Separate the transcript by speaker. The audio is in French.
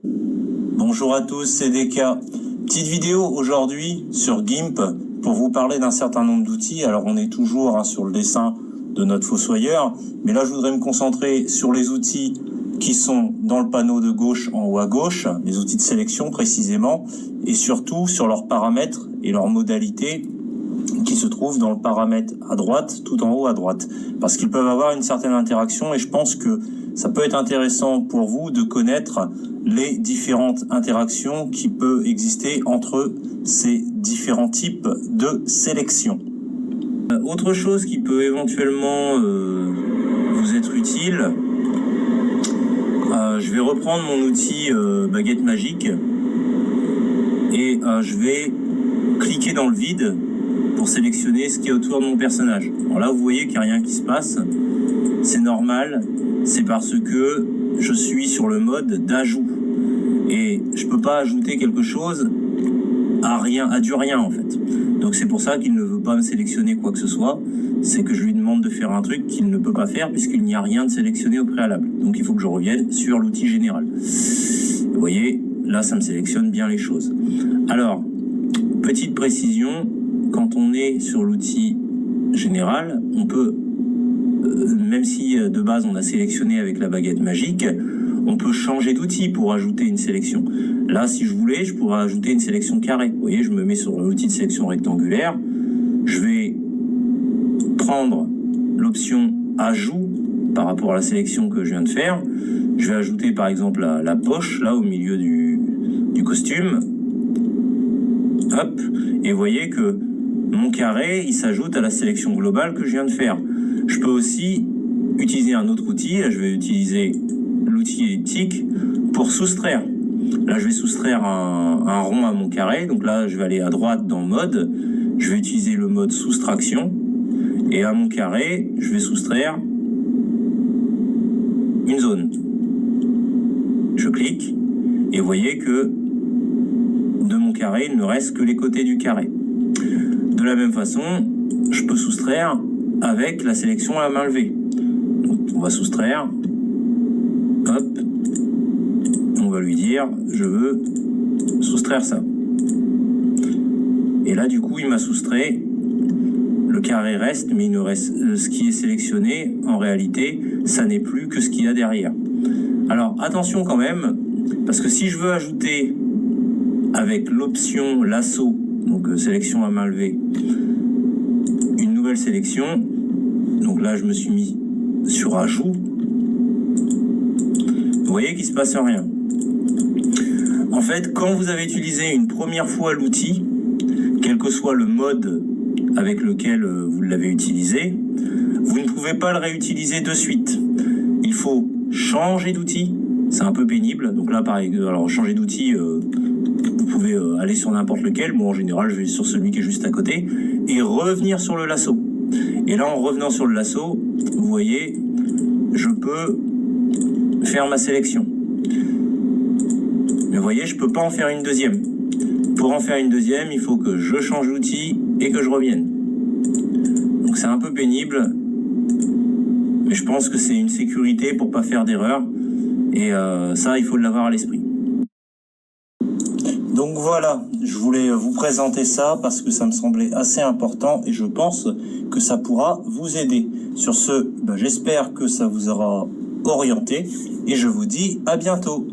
Speaker 1: Bonjour à tous, c'est DK. Petite vidéo aujourd'hui sur GIMP pour vous parler d'un certain nombre d'outils. Alors on est toujours sur le dessin de notre fossoyeur, mais là je voudrais me concentrer sur les outils qui sont dans le panneau de gauche en haut à gauche, les outils de sélection précisément, et surtout sur leurs paramètres et leurs modalités qui se trouvent dans le paramètre à droite, tout en haut à droite, parce qu'ils peuvent avoir une certaine interaction et je pense que ça peut être intéressant pour vous de connaître les différentes interactions qui peuvent exister entre ces différents types de sélection. Autre chose qui peut éventuellement vous être utile, je vais reprendre mon outil baguette magique et je vais cliquer dans le vide pour sélectionner ce qui est autour de mon personnage. Alors là, vous voyez qu'il n'y a rien qui se passe. C'est normal, c'est parce que je suis sur le mode d'ajout. Et je ne peux pas ajouter quelque chose à du rien en fait. Donc c'est pour ça qu'il ne veut pas me sélectionner quoi que ce soit. C'est que je lui demande de faire un truc qu'il ne peut pas faire puisqu'il n'y a rien de sélectionné au préalable. Donc il faut que je revienne sur l'outil général. Vous voyez, là ça me sélectionne bien les choses. Alors, petite précision, quand on est sur l'outil général, on peut, même si de base on a sélectionné avec la baguette magique, on peut changer d'outil pour ajouter une sélection. Là, si je voulais, je pourrais ajouter une sélection carrée. Vous voyez, je me mets sur l'outil de sélection rectangulaire. Je vais prendre l'option ajout par rapport à la sélection que je viens de faire. Je vais ajouter par exemple la poche, là au milieu du costume. Hop, et vous voyez que mon carré, il s'ajoute à la sélection globale que je viens de faire. Je peux aussi utiliser un autre outil. Là, je vais utiliser l'outil elliptique pour soustraire. Là, je vais soustraire un rond à mon carré. Donc là, je vais aller à droite dans mode. Je vais utiliser le mode soustraction. Et à mon carré, je vais soustraire une zone. Je clique. Et vous voyez que de mon carré, il ne reste que les côtés du carré. De la même façon, je peux soustraire avec la sélection à la main levée. Donc, on va soustraire. Hop. On va lui dire, je veux soustraire ça. Et là, du coup, il m'a soustrait. Le carré reste, mais il ne reste ce qui est sélectionné. En réalité, ça n'est plus que ce qu'il y a derrière. Alors, attention quand même, parce que si je veux ajouter avec l'option lasso, donc sélection à main levée, une nouvelle sélection, donc là, je me suis mis sur ajout. Vous voyez qu'il ne se passe rien. En fait, quand vous avez utilisé une première fois l'outil, quel que soit le mode avec lequel vous l'avez utilisé, vous ne pouvez pas le réutiliser de suite. Il faut changer d'outil. C'est un peu pénible. Donc là, pareil, alors changer d'outil, vous pouvez aller sur n'importe lequel. Bon, en général, je vais sur celui qui est juste à côté et revenir sur le lasso. Et là, en revenant sur le lasso, vous voyez, je peux faire ma sélection. Mais vous voyez, je ne peux pas en faire une deuxième. Pour en faire une deuxième, il faut que je change d'outil et que je revienne. Donc c'est un peu pénible, mais je pense que c'est une sécurité pour ne pas faire d'erreur. Et ça, il faut l'avoir à l'esprit. Donc voilà, je voulais vous présenter ça parce que ça me semblait assez important et je pense que ça pourra vous aider. Sur ce, j'espère que ça vous aura orienté et je vous dis à bientôt.